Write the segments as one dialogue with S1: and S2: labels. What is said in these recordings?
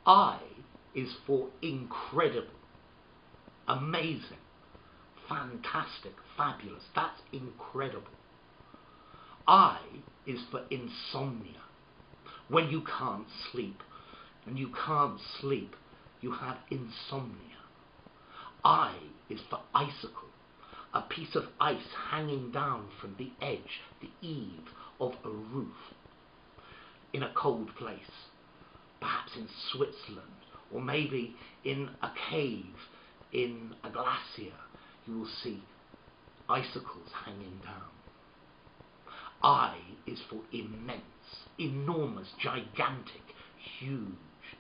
S1: I is for incredible, amazing, fantastic, fabulous. That's incredible. I is for insomnia. When you can't sleep, and you can't sleep, you have insomnia. I is for icicle, a piece of ice hanging down from the edge, the eave of a roof, in a cold place, perhaps in Switzerland, or maybe in a cave, in a glacier. You will see icicles hanging down. I is for immense, enormous, gigantic, huge,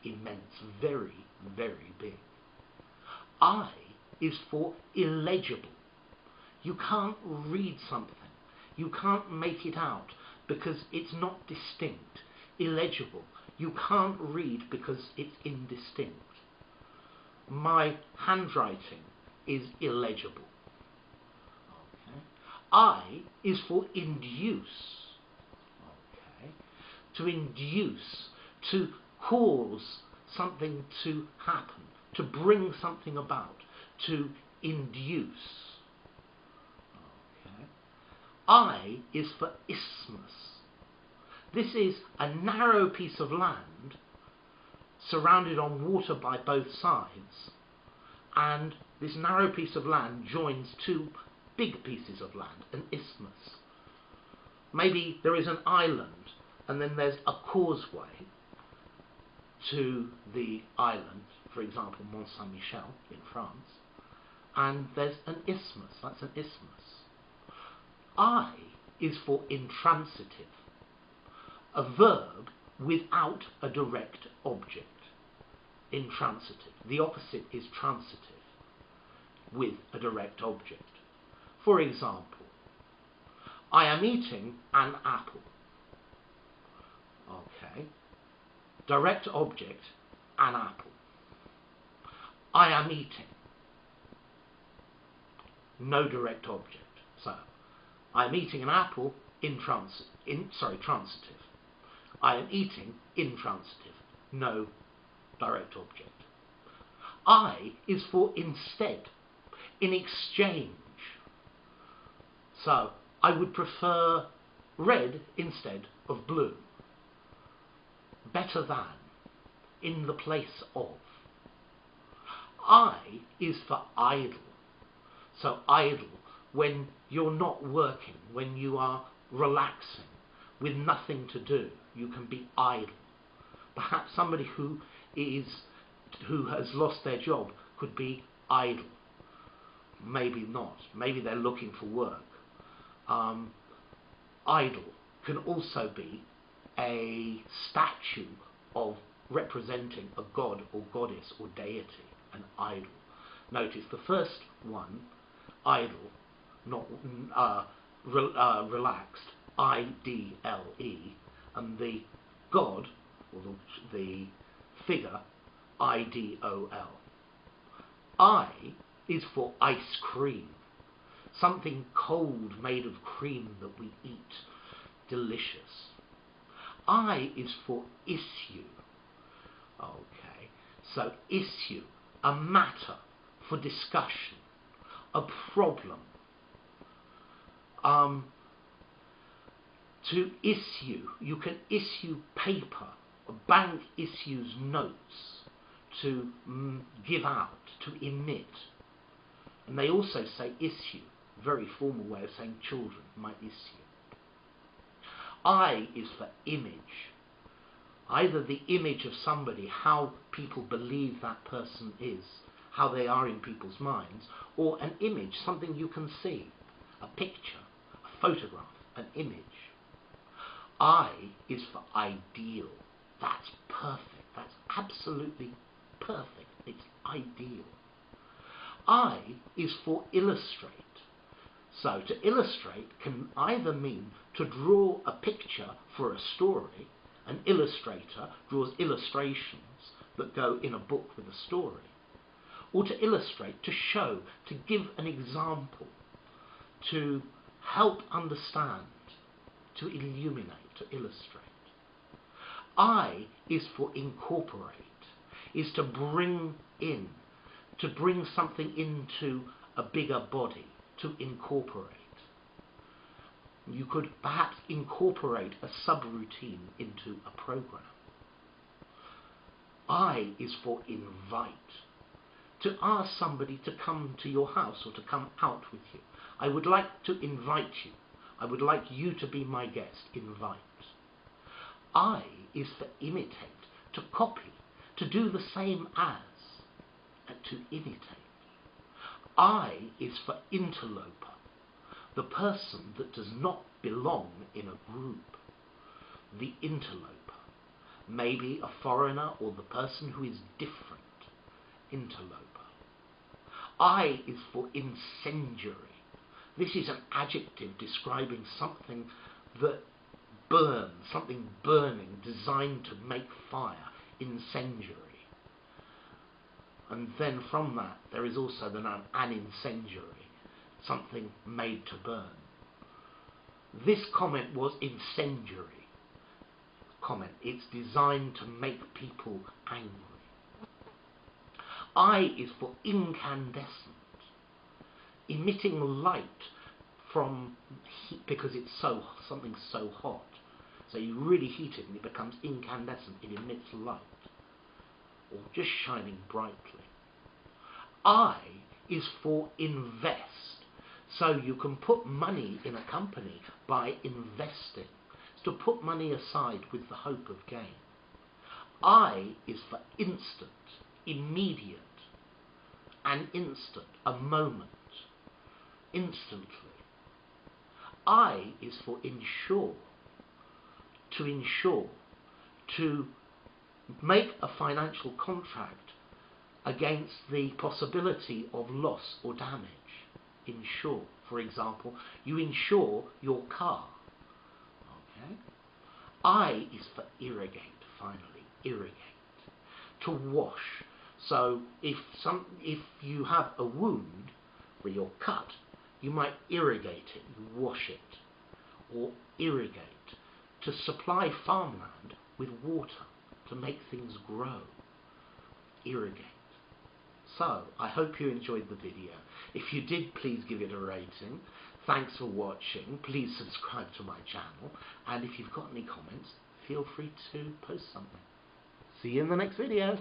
S1: immense, very, very big. I is for illegible. You can't read something. You can't make it out because it's not distinct. Illegible. You can't read because it's indistinct. My handwriting is illegible. Okay. I is for induce. Okay. To induce, to cause something to happen, to bring something about, to induce. Okay. I is for isthmus. This is a narrow piece of land surrounded on water by both sides, and this narrow piece of land joins two big pieces of land, an isthmus. Maybe there is an island, and then there's a causeway to the island, for example, Mont Saint-Michel in France, and there's an isthmus. That's an isthmus. I is for intransitive, a verb without a direct object. Intransitive. The opposite is transitive, with a direct object. For example, I am eating an apple. Okay. Direct object, an apple. I am eating. No direct object. So, I am eating an apple, transitive. I am eating, intransitive. No direct object. I is for instead, in exchange. So, I would prefer red instead of blue. Better than, in the place of. I is for idle. So idle, when you're not working, when you are relaxing, with nothing to do, you can be idle. Perhaps somebody who has lost their job could be idle. Maybe not. Maybe they're looking for work. Idle can also be a statue of representing a god or goddess or deity, an idol. Notice the first one, idle, not relaxed, I-D-L-E, and the god, or the figure, I-D-O-L. I is for ice cream, something cold made of cream that we eat, delicious. I is for issue. Okay, so issue, a matter for discussion, a problem. To issue, you can issue paper. A bank issues notes to give out, to emit. And they also say issue, very formal way of saying children might issue. I is for image. Either the image of somebody, how people believe that person is, how they are in people's minds, or an image, something you can see, a picture, a photograph, an image. I is for ideal. That's perfect. That's absolutely perfect. It's ideal. I is for illustrate. So to illustrate can either mean to draw a picture for a story. An illustrator draws illustrations that go in a book with a story. Or to illustrate, to show, to give an example, to help understand, to illuminate, to illustrate. I is for incorporate. is to bring something into a bigger body, to incorporate. You could perhaps incorporate a subroutine into a program. I is for invite. To ask somebody to come to your house or to come out with you. I would like to invite you. I would like you to be my guest. Invite. I is for imitate, to copy, to do the same as, and to imitate. I is for interloper, the person that does not belong in a group. The interloper. Maybe a foreigner or the person who is different. Interloper. I is for incendiary. This is an adjective describing something that burns, something burning, designed to make fire. Incendiary. And then from that there is also the noun an incendiary, something made to burn. This comment was incendiary. Comment. It's designed to make people angry. I is for incandescent, emitting light from heat because it's something so hot. So you really heat it and it becomes incandescent. It emits light, or just shining brightly. I is for invest. So you can put money in a company by investing. To put money aside with the hope of gain. I is for instant, immediate, an instant, a moment, instantly. I is for insure, to make a financial contract against the possibility of loss or damage. Insure, for example, you insure your car. I is for irrigate, finally, irrigate, to wash. So if you have a wound where you're cut, you might irrigate it, you wash it, or irrigate, to supply farmland with water, to make things grow. Irrigate. So, I hope you enjoyed the video. If you did, please give it a rating. Thanks for watching. Please subscribe to my channel. And if you've got any comments, feel free to post something. See you in the next video.